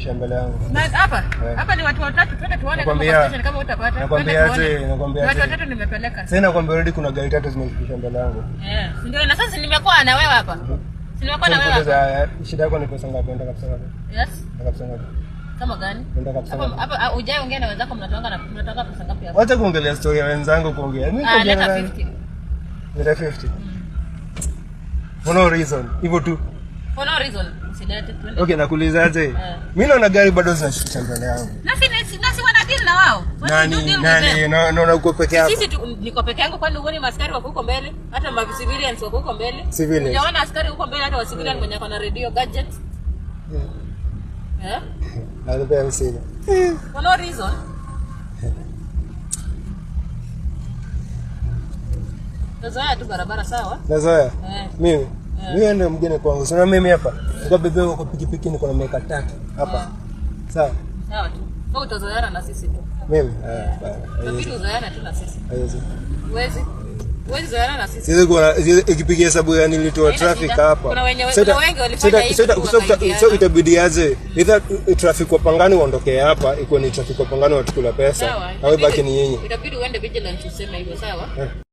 umefikisha mbele yangu. Hapa? Hapa ni watu watatu, twende tuone kama station kama utapata. Nakwambia watu watatu nimepeleka. Sasa nakwambia already kuna gari tatu zimefikisha mbele yangu. Ndio na sasa nimekuwa na wewe hapa. Nimekuwa na wewe hapa. Shida yako ni pesa ngapi? Unataka pesa ngapi? Yes. Unataka pesa ngapi? Kama gani? Unataka pesa ngapi? Hapa hujaongea na wenzako mnataka pesa ngapi hapa? Wacha kuongelea story ya wenzangu kuongea. Mimi kuongea na 50. Leta 50. For no reason. Hivyo tu. For no reason. Usilete twende. Okay, nakuulizaje? Mimi naona gari bado zinashikisha mbele yangu. Nasi wana deal na wao. Nani? Naona uko peke yako. Sisi niko peke yangu kwani uone maskari wako huko mbele? Hata ma civilians wako huko mbele? Civilians. Unaona askari huko mbele hata wa civilian mwenye ako na radio gadgets? Nalipea msini. For no reason. Nazoea tu barabara sawa? Nazoea? Mimi ndio mgeni kwangu. Sina mimi hapa. Kwa bebe kwa pikipiki niko na miaka 3 hapa. Sawa? Sawa tu. Wewe utazoeana na sisi tu. Mimi? Inabidi uzoeane tu na sisi. Haiwezi. Huwezi zoeana na sisi. Sisi kuna ikipigia hesabu ya nilitoa traffic hapa. Kuna wengi walifanya hivi. So itabidi aje either traffic kwa Pangani waondokee hapa, iko ni traffic kwa Pangani watukula pesa. Au baki ni nyinyi. Itabidi uende vigilance useme hivyo, sawa?